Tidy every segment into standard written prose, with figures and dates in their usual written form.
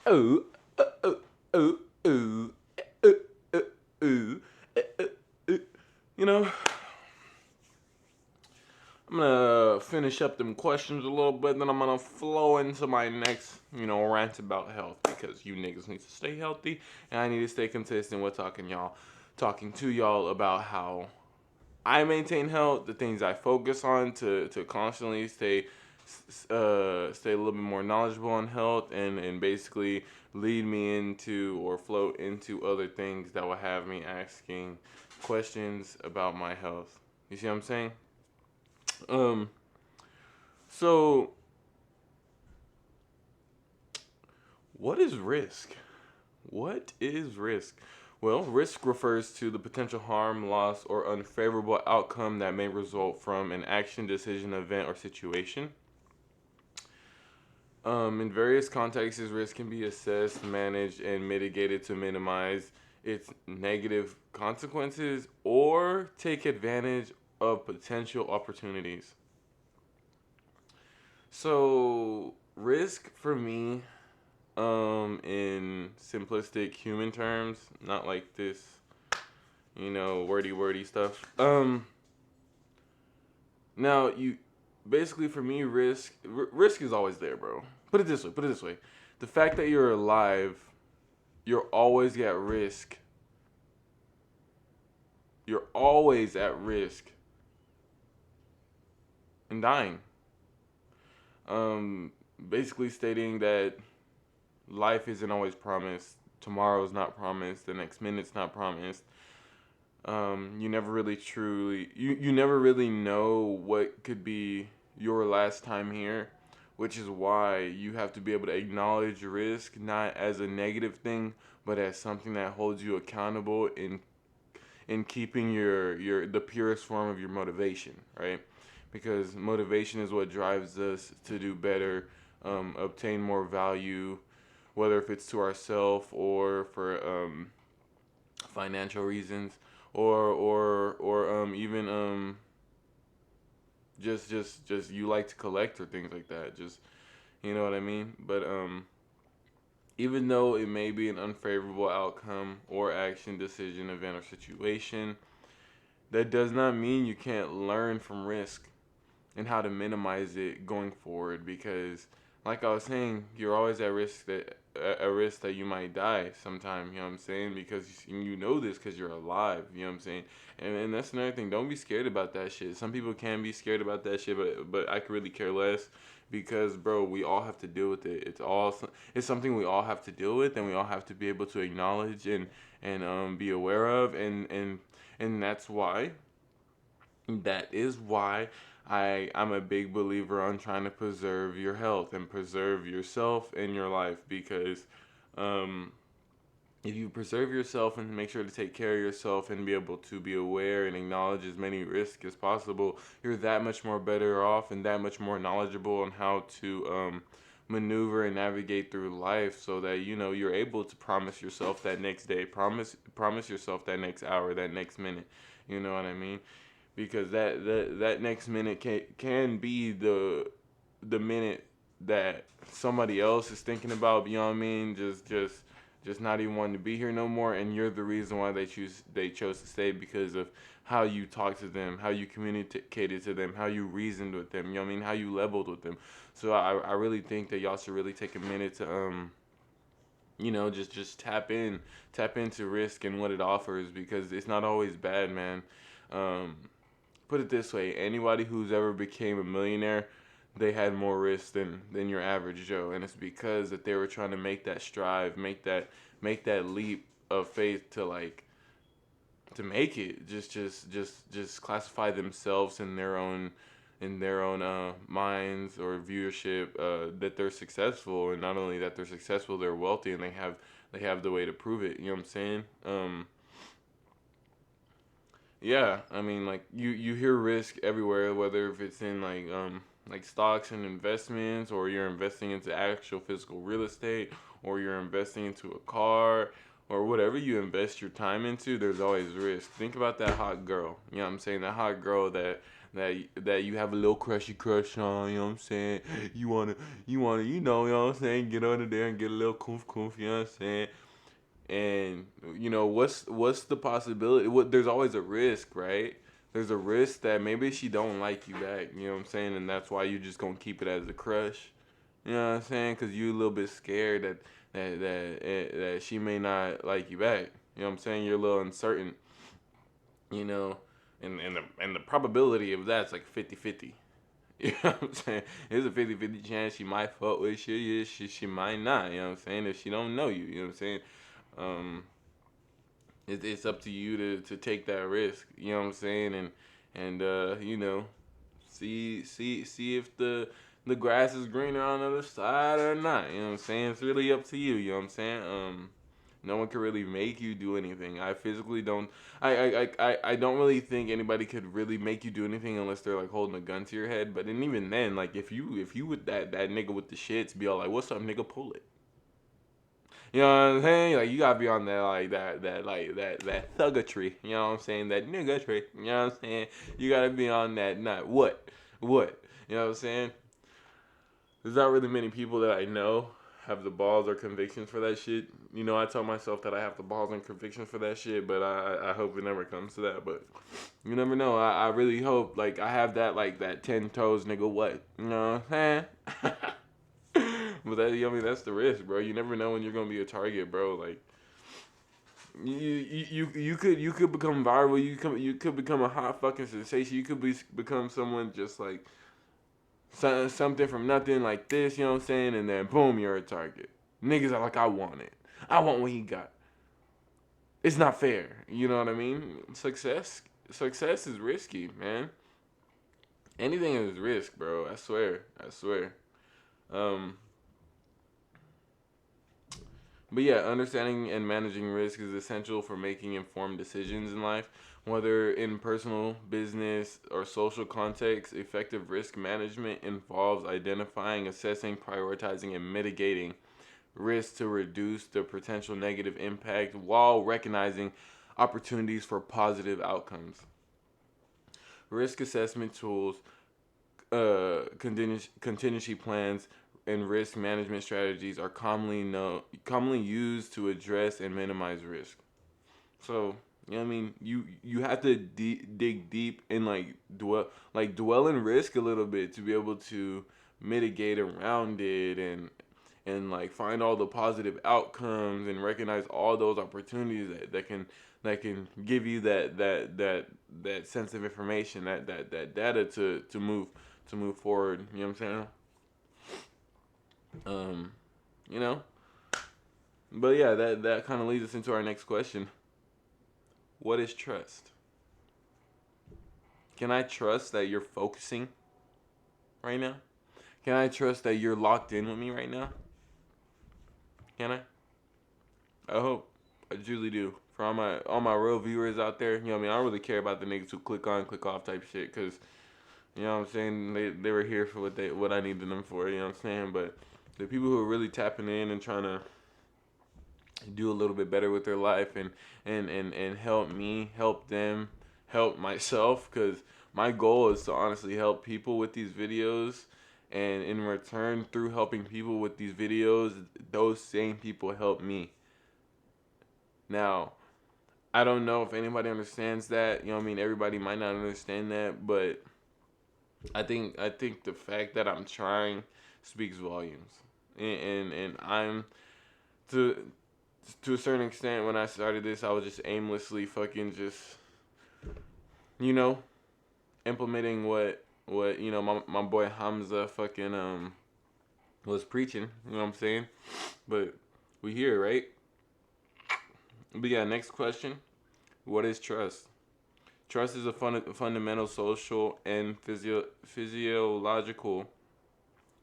Oh, oh, oh, oh, oh, oh, oh, oh, oh. You know, I'm gonna finish up them questions a little bit, then I'm gonna flow into my next, rant about health because you niggas need to stay healthy, and I need to stay consistent with talking to y'all about how I maintain health, the things I focus on to constantly stay a little bit more knowledgeable on health, and basically lead me into or float into other things that will have me asking questions about my health. You see what I'm saying? Um, so what is risk? What is risk? Well, risk refers to the potential harm, loss, or unfavorable outcome that may result from an action, decision, event, or situation. In various contexts, risk can be assessed, managed, and mitigated to minimize its negative consequences or take advantage of potential opportunities. So, risk for me, in simplistic human terms, not like this, wordy stuff. Now you basically for me, risk is always there, bro. Put it this way. The fact that you're alive, you're always at risk. You're always at risk in dying. Um Basically stating that life isn't always promised. Tomorrow's not promised. The next minute's not promised. You never really truly you never really know what could be your last time here, which is why you have to be able to acknowledge risk not as a negative thing, but as something that holds you accountable in keeping your the purest form of your motivation, right? Because motivation is what drives us to do better, obtain more value, whether if it's to ourselves or for financial reasons, or even just you like to collect or things like that. Just you know what I mean. But even though it may be an unfavorable outcome or action, decision, event, or situation, that does not mean you can't learn from risk and how to minimize it going forward. Because like I was saying, you're always at risk that a risk that you might die sometime. You know what I'm saying? Because you know this because you're alive. You know what I'm saying? And that's another thing. Don't be scared about that shit. Some people can be scared about that shit, but I could really care less because bro, we all have to deal with it. It's something we all have to deal with, and we all have to be able to acknowledge and be aware of, and that is why I'm a big believer on trying to preserve your health and preserve yourself and your life because um, if you preserve yourself and make sure to take care of yourself and be able to be aware and acknowledge as many risks as possible, you're that much more better off and that much more knowledgeable on how to maneuver and navigate through life so that you're able to promise yourself that next day, promise yourself that next hour, that next minute. You know what I mean? Because that next minute can be the minute that somebody else is thinking about, you know what I mean, just not even wanting to be here no more, and you're the reason why they chose to stay because of how you talked to them, how you communicated to them, how you reasoned with them, you know what I mean, how you leveled with them. So I really think that y'all should really take a minute to just tap into risk and what it offers because it's not always bad, man. um Put it this way, anybody who's ever became a millionaire, they had more risk than your average Joe, and it's because that they were trying to make that strive, make that leap of faith to to make it. Just classify themselves in their own minds or viewership, that they're successful, and not only that they're successful, they're wealthy, and they have the way to prove it. You know what I'm saying? Yeah, I mean, like you hear risk everywhere, whether if it's in like stocks and investments, or you're investing into actual physical real estate, or you're investing into a car, or whatever you invest your time into. There's always risk. Think about that hot girl. You know what I'm saying? That hot girl that you have a little crush on, you know what I'm saying? You wanna, you know what I'm saying, get under there and get a little koof, you know what I'm saying? And what's the possibility? There's always a risk, right? There's a risk that maybe she don't like you back, you know what I'm saying? And that's why you just gonna keep it as a crush. You know what I'm saying? Cuz you a little bit scared that she may not like you back. You know what I'm saying? You're a little uncertain, you know, and the probability of that's like 50-50. You know what I'm saying? There's a 50-50 chance she might fuck with you. Yeah, she might not. You know what I'm saying? If she don't know you. You know what I'm saying? Um, it's up to you to take that risk. You know what I'm saying? And see if the grass is greener on the other side or not. You know what I'm saying? It's really up to you. You know what I'm saying? No one can really make you do anything. I physically don't. I don't really think anybody could really make you do anything unless they're like holding a gun to your head. But then even then, like if you with that nigga with the shits, be all like, "What's up, nigga? Pull it." You know what I'm saying? Like you gotta be on that that thuggatry. You know what I'm saying? That niggatry. You know what I'm saying? You gotta be on that. Not what. You know what I'm saying? There's not really many people that I know have the balls or convictions for that shit. You know, I tell myself that I have the balls and convictions for that shit, but I hope it never comes to that. But you never know. I really hope like I have that like that 10 toes nigga what. You know what I'm saying? But that's the risk, bro. You never know when you're gonna be a target, bro. Like you could become viral. You could become a hot fucking sensation. You could become someone just like something from nothing like this. You know what I'm saying? And then boom, you're a target. Niggas are like, I want it. I want what he got. It's not fair. You know what I mean? Success is risky, man. Anything is risk, bro. I swear. Um, But yeah, understanding and managing risk is essential for making informed decisions in life. Whether in personal, business, or social context, effective risk management involves identifying, assessing, prioritizing, and mitigating risk to reduce the potential negative impact while recognizing opportunities for positive outcomes. Risk assessment tools, contingency plans, and risk management strategies are commonly used to address and minimize risk. So, you know what I mean? You have to dig deep and dwell in risk a little bit to be able to mitigate around it and like find all the positive outcomes and recognize all those opportunities that can give you that sense of information, that data to move forward. You know what I'm saying? Um, you know. But yeah, that kind of leads us into our next question. What is trust? Can I trust that you're focusing right now? Can I trust that you're locked in with me right now? Can I? I hope. I truly do. For all my real viewers out there, you know what I mean? I don't really care about the niggas who click on, click off type shit, cause you know what I'm saying? They were here for what I needed them for, you know what I'm saying? But the people who are really tapping in and trying to do a little bit better with their life and help me, help them, help myself, because my goal is to honestly help people with these videos, and in return, through helping people with these videos, those same people help me. Now, I don't know if anybody understands that. You know what I mean? Everybody might not understand that, but I think the fact that I'm trying speaks volumes. And I'm to to a certain extent, when I started this, I was just aimlessly fucking just you know implementing what my boy Hamza fucking was preaching. You know what I'm saying? But we here, right? But yeah, next question. What is trust? Trust is a fundamental social and physiological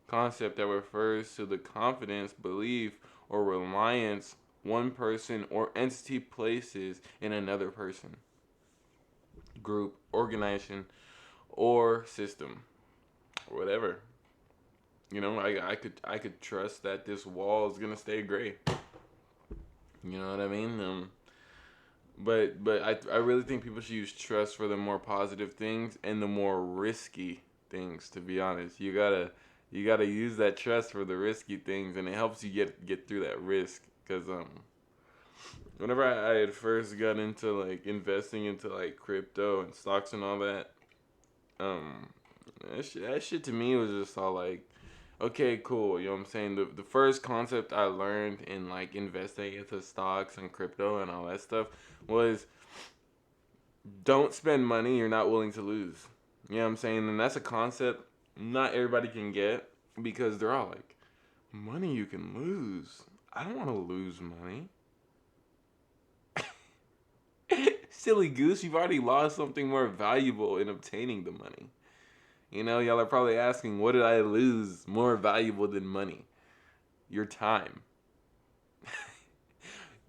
concept that refers to the confidence, belief, or reliance one person or entity places in another person, group, organization, or system, or whatever. I could trust that this wall is gonna stay gray. You know what I mean? But I really think people should use trust for the more positive things and the more risky things. To be honest, you gotta use that trust for the risky things, and it helps you get through that risk. Cause whenever I had first got into like investing into like crypto and stocks and all that, um, that shit to me was just all like, okay, cool. You know what I'm saying? The first concept I learned in like investing into stocks and crypto and all that stuff was don't spend money you're not willing to lose. You know what I'm saying? And that's a concept not everybody can get because they're all like, money you can lose. I don't want to lose money. Silly goose, you've already lost something more valuable in obtaining the money. You know, y'all are probably asking, what did I lose more valuable than money? Your time.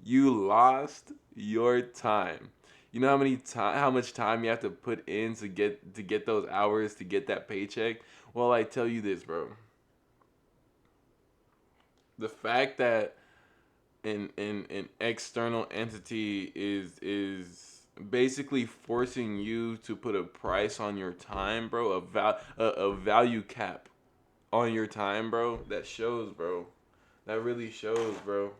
You lost your time. You know how much time you have to put in to get those hours to get that paycheck? Well, I tell you this, bro. The fact that an external entity is basically forcing you to put a price on your time, bro, a value cap on your time, bro. That shows, bro. That really shows, bro.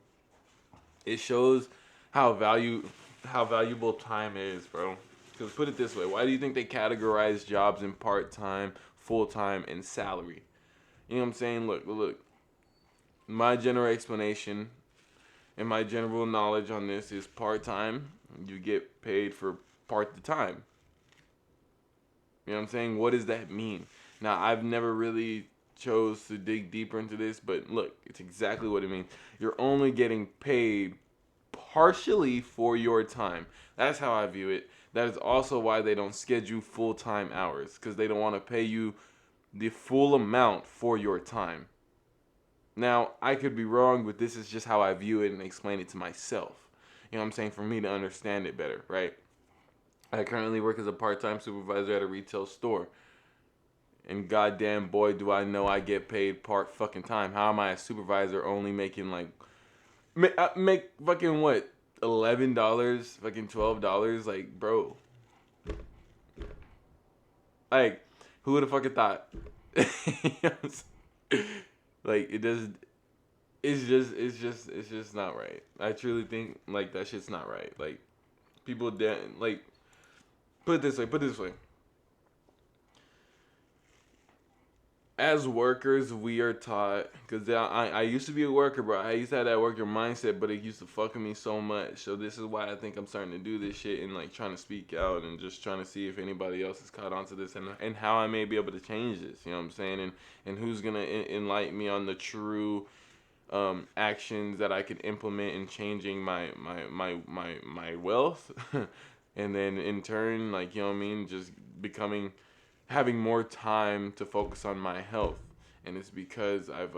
It shows how valuable time is, bro. Because put it this way, why do you think they categorize jobs in part time, full time, and salary? You know what I'm saying? Look. My general explanation and my general knowledge on this is part time. You get paid for part the time. You know what I'm saying? What does that mean? Now, I've never really chose to dig deeper into this, but look, it's exactly what it means. You're only getting paid partially for your time. That's how I view it. That is also why they don't schedule full-time hours because they don't want to pay you the full amount for your time. Now, I could be wrong, but this is just how I view it and explain it to myself. You know what I'm saying? For me to understand it better, right? I currently work as a part-time supervisor at a retail store. And goddamn boy, do I know I get paid part fucking time. How am I a supervisor only making like make fucking what, $11, fucking $12? Like, bro, like, who would have fucking thought? You know what I'm saying? Like, it does. It's just not right. I truly think like that shit's not right. Like, people like, put it this way. As workers, we are taught because I used to be a worker, bro. I used to have that worker mindset, but it used to fuck with me so much. So this is why I think I'm starting to do this shit and like trying to speak out and just trying to see if anybody else has caught on to this and how I may be able to change this. You know what I'm saying? And who's gonna enlighten me on the true actions that I could implement in changing my wealth, and then in turn, like, you know what I mean, just becoming having more time to focus on my health. And it's because I've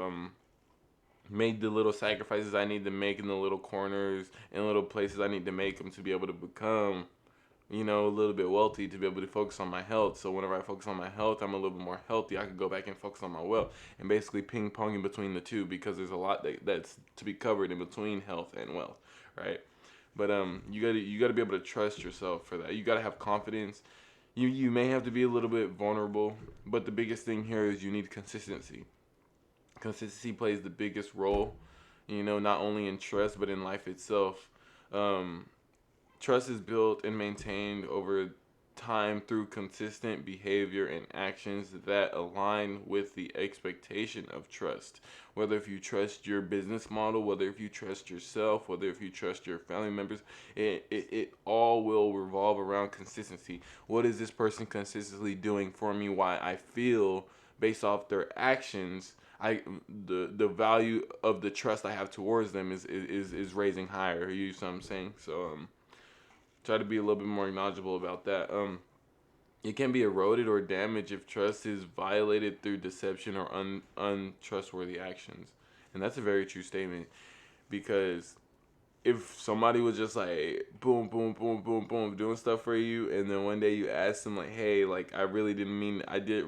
made the little sacrifices I need to make in the little corners and little places I need to make them to be able to become, a little bit wealthy, to be able to focus on my health. So whenever I focus on my health, I'm a little bit more healthy. I could go back and focus on my wealth and basically ping pong in between the two because there's a lot that's to be covered in between health and wealth, right? But you gotta be able to trust yourself for that. You gotta have confidence. You may have to be a little bit vulnerable, but the biggest thing here is you need consistency. Consistency plays the biggest role, not only in trust but in life itself. Um, Trust is built and maintained over time through consistent behavior and actions that align with the expectation of trust. Whether if you trust your business model, whether if you trust yourself, whether if you trust your family members, it all will revolve around consistency. What is this person consistently doing for me? Why I feel based off their actions, the value of the trust I have towards them is raising higher. You see what I'm saying? So try to be a little bit more knowledgeable about that. It can be eroded or damaged if trust is violated through deception or untrustworthy actions, and that's a very true statement. Because if somebody was just like boom, boom, boom, boom, boom, doing stuff for you, and then one day you ask them like, hey, like I really didn't mean,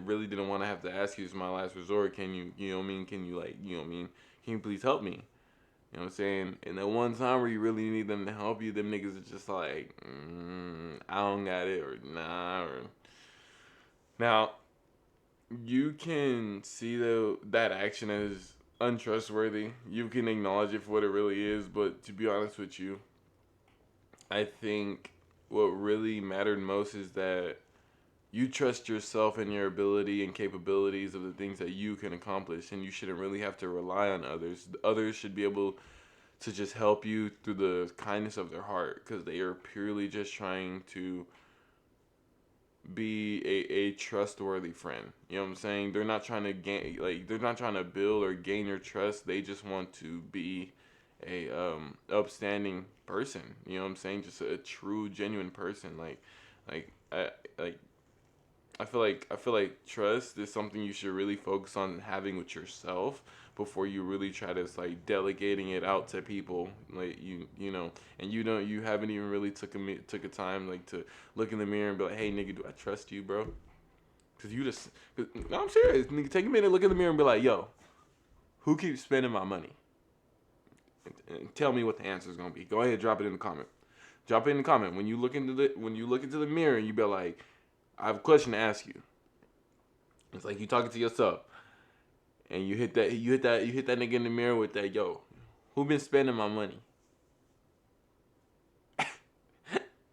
really didn't want to have to ask you. It's my last resort. Can you, you know what I mean? Can you like, you know what I mean? Can you please help me? You know what I'm saying? And the one time where you really need them to help you, them niggas are just like, I don't got it, or nah. Or now you can see that action as untrustworthy. You can acknowledge it for what it really is, but to be honest with you, I think what really mattered most is that you trust yourself and your ability and capabilities of the things that you can accomplish, and you shouldn't really have to rely on others. Others should be able to just help you through the kindness of their heart, because they are purely just trying to be a trustworthy friend. You know what I'm saying? They're not trying to they're not trying to build or gain your trust. They just want to be a upstanding person. You know what I'm saying? Just a true, genuine person. Like I like I feel like trust is something you should really focus on having with yourself before you really try to like delegating it out to people. Like you know, and you haven't even really took a time like to look in the mirror and be like, hey nigga, do I trust you, bro? Cause you just no, I'm serious. Nigga, take a minute, look in the mirror and be like, yo, who keeps spending my money? And tell me what the answer is gonna be. Go ahead, drop it in the comment. Drop it in the comment when you look into the mirror and you be like, I have a question to ask you. It's like you talking to yourself, and you hit that nigga in the mirror with that, yo, who been spending my money?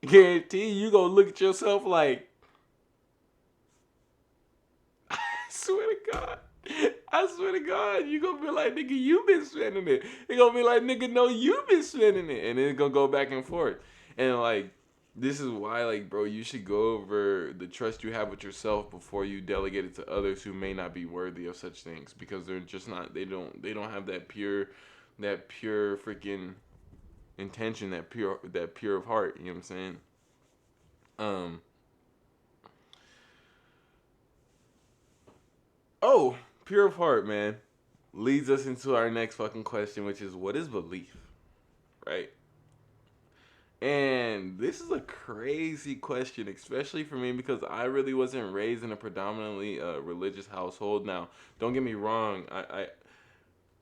Guarantee you gonna look at yourself like, I swear to God. I swear to God, you gonna be like, nigga, you been spending it. He gonna be like, nigga, no, you been spending it. And then it's gonna go back and forth. And like, this is why, like, bro, you should go over the trust you have with yourself before you delegate it to others who may not be worthy of such things, because they're just not. They don't have that pure freaking intention, that pure of heart. You know what I'm saying? Um. Oh, pure of heart, man, leads us into our next fucking question, which is, what is belief, right? And this is a crazy question, especially for me, because I really wasn't raised in a predominantly religious household. Now, don't get me wrong,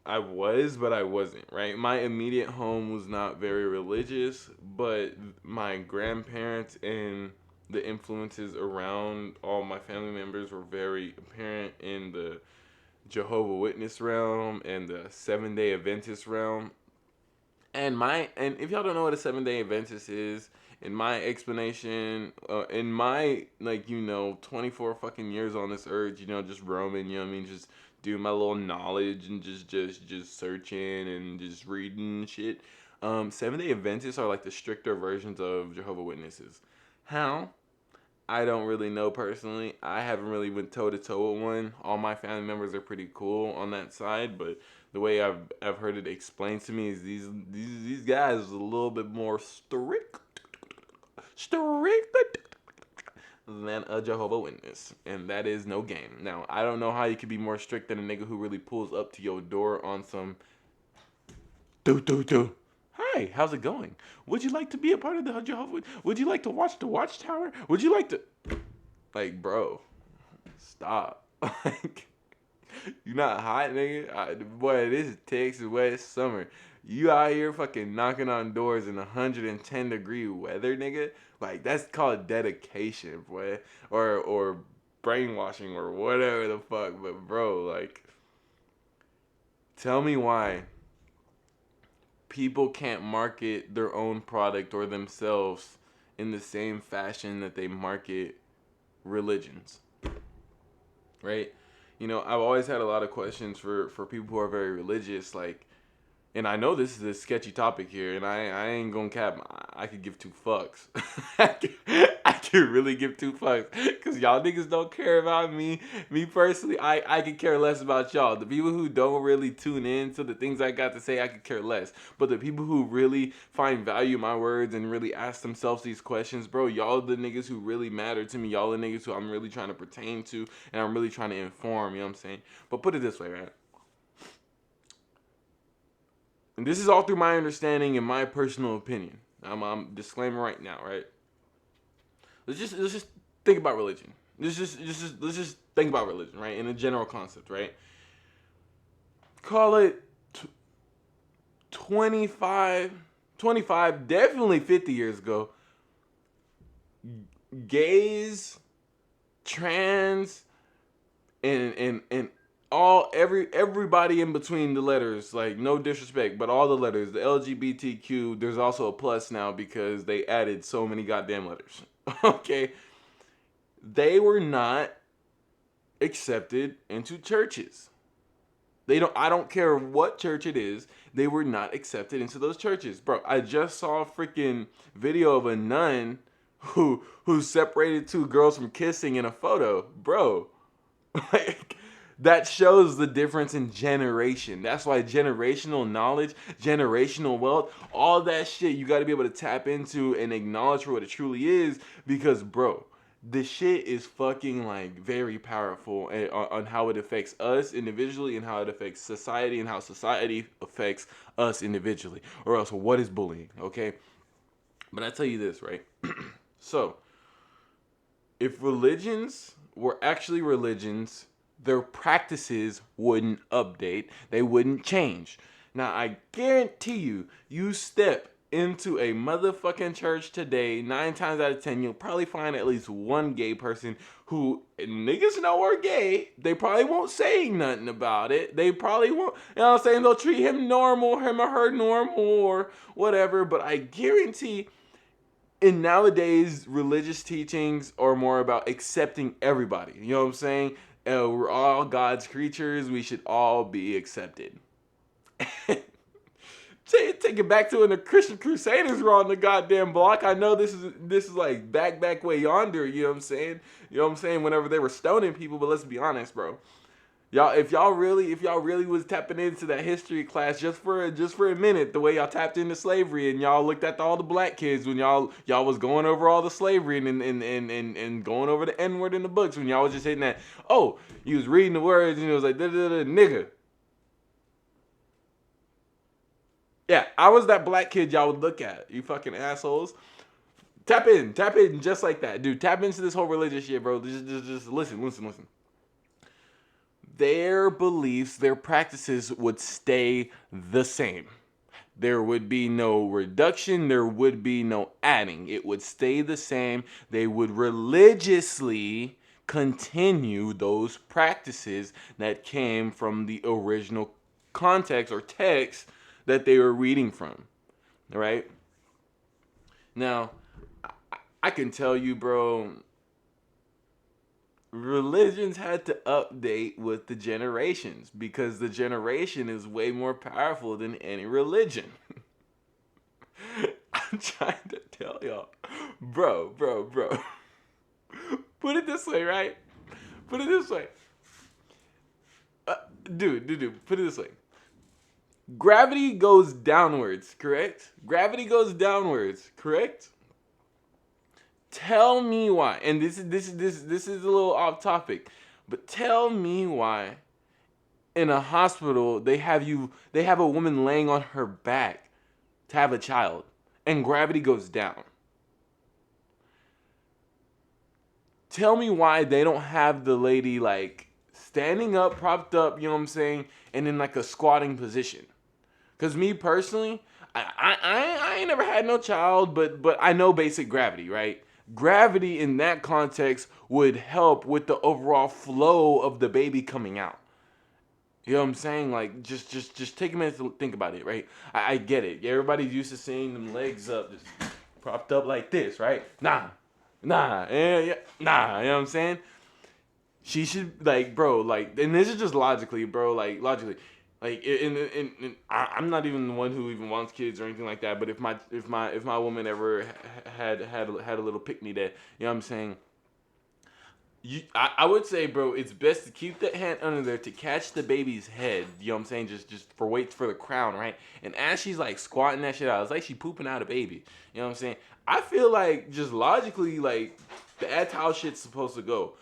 I was, but I wasn't, right? My immediate home was not very religious, but my grandparents and the influences around all my family members were very apparent in the Jehovah Witness realm and the 7 Day Adventist realm. And if y'all don't know what a 7 Day Adventist is, in my explanation, in my 24 fucking years on this earth, just roaming, you know what I mean, just doing my little knowledge and just searching and just reading shit. 7 Day Adventists are like the stricter versions of Jehovah Witnesses. How? I don't really know personally. I haven't really went toe to toe with one. All my family members are pretty cool on that side, but the way I've heard it explained to me is these guys are a little bit more strict than a Jehovah Witness, and that is no game. Now I don't know how you could be more strict than a nigga who really pulls up to your door on some do. Hi, how's it going? Would you like to be a part of the Jehovah? Would you like to watch the Watchtower? Would you like to, like, bro? Stop. Like, you not hot, nigga? Boy, this is Texas, wet summer. You out here fucking knocking on doors in 110-degree weather, nigga? Like, that's called dedication, boy. Or brainwashing or whatever the fuck. But, bro, like, tell me why people can't market their own product or themselves in the same fashion that they market religions, right? I've always had a lot of questions for people who are very religious, like, and I know this is a sketchy topic here, and I ain't gonna cap. I could give two fucks. I could really give two fucks, cause y'all niggas don't care about me. Me personally, I could care less about y'all. The people who don't really tune in to the things I got to say, I could care less. But the people who really find value in my words and really ask themselves these questions, bro, y'all the niggas who really matter to me. Y'all the niggas who I'm really trying to pertain to, and I'm really trying to inform. You know what I'm saying? But put it this way, right? And this is all through my understanding and my personal opinion. I'm disclaimer right now, right? Let's just think about religion. Let's just think about religion, right? In a general concept, right? Call it 25, 25, definitely 50 years ago, gays, trans, and everybody in between the letters, like no disrespect, but all the letters, the LGBTQ, there's also a plus now because they added so many goddamn letters. Okay. They were not accepted into churches. I don't care what church it is, they were not accepted into those churches. Bro, I just saw a freaking video of a nun who separated two girls from kissing in a photo. Bro, like that shows the difference in generation. That's why generational knowledge, generational wealth, all that shit you got to be able to tap into and acknowledge for what it truly is, because bro, the shit is fucking like very powerful on how it affects us individually and how it affects society and how society affects us individually. Or else, what is bullying? Okay, but I tell you this, right? So if religions were actually religions, their practices wouldn't update, they wouldn't change. Now, I guarantee you, you step into a motherfucking church today, 9 times out of 10, you'll probably find at least one gay person who niggas know are gay. They probably won't say nothing about it. They probably won't, you know what I'm saying? They'll treat him normal, him or her normal, or whatever. But I guarantee in nowadays, religious teachings are more about accepting everybody. You know what I'm saying? We're all God's creatures. We should all be accepted. Take it back to when the Christian Crusaders were on the goddamn block. I know this is like back way yonder. You know what I'm saying? You know what I'm saying? Whenever they were stoning people, but let's be honest, bro. If y'all really was tapping into that history class just for a minute, the way y'all tapped into slavery and y'all looked at all the black kids when y'all was going over all the slavery and going over the N-word in the books, when y'all was just hitting that, oh, you was reading the words and it was like nigga. Yeah, I was that black kid y'all would look at. You fucking assholes. Tap in just like that, dude. Tap into this whole religious shit, bro. Just listen. Their beliefs, their practices would stay the same. There would be no reduction, there would be no adding. It would stay the same. They would religiously continue those practices that came from the original context or text that they were reading from. All right? Now, I can tell you, bro, religions had to update with the generations because the generation is way more powerful than any religion. I'm trying to tell y'all, bro. Put it this way, right? Put it this way. Dude, put it this way. Gravity goes downwards, correct? Gravity goes downwards, correct? Tell me why. And this is a little off topic, but tell me why in a hospital they have a woman laying on her back to have a child and gravity goes down. Tell me why they don't have the lady like standing up, propped up, you know what I'm saying, and in like a squatting position. Cause me personally, I ain't never had no child, but I know basic gravity, right? Gravity in that context would help with the overall flow of the baby coming out. You know what I'm saying? Like, just take a minute to think about it, right? I get it. Everybody's used to seeing them legs up, just propped up like this, right? Nah, yeah, nah. You know what I'm saying? She should, like, bro, like, and this is just logically, bro, like, logically. Like, I'm not even the one who even wants kids or anything like that. But if my woman ever had a little pick me that, you know what I'm saying, I would say, bro, it's best to keep that hand under there to catch the baby's head. You know what I'm saying? Just for wait for the crown, right? And as she's like squatting that shit out, it's like she pooping out a baby. You know what I'm saying? I feel like just logically, like that's how shit's supposed to go.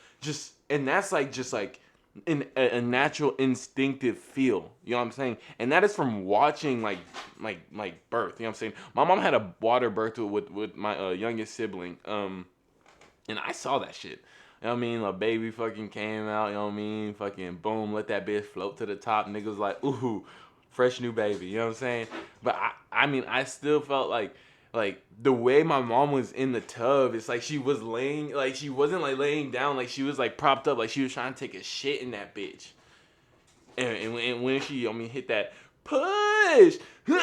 And that's like just like in a natural instinctive feel. You know what I'm saying? And that is from watching like birth. You know what I'm saying? My mom had a water birth with my youngest sibling. And I saw that shit. You know what I mean? A baby fucking came out, you know what I mean? Fucking boom, let that bitch float to the top. Niggas like, ooh, fresh new baby. You know what I'm saying? But I mean, I still felt like the way my mom was in the tub, it's like she was laying, like she wasn't like laying down, like she was like propped up, like she was trying to take a shit in that bitch. And when she, I mean, hit that push, and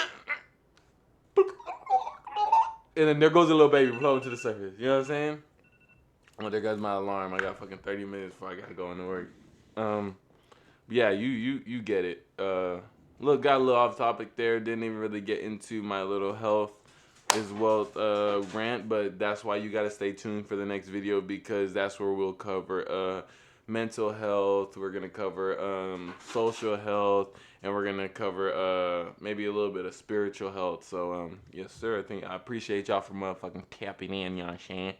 then there goes a little baby floating to the surface. You know what I'm saying? Oh, there goes my alarm. I got fucking 30 minutes before I gotta go into work. Um, yeah, you get it. Look, got a little off topic there. Didn't even really get into my little health as well rant, but that's why you gotta stay tuned for the next video because that's where we'll cover mental health. We're gonna cover social health, and we're gonna cover maybe a little bit of spiritual health. So yes, sir. I appreciate y'all for motherfucking tapping in. You know what I'm saying?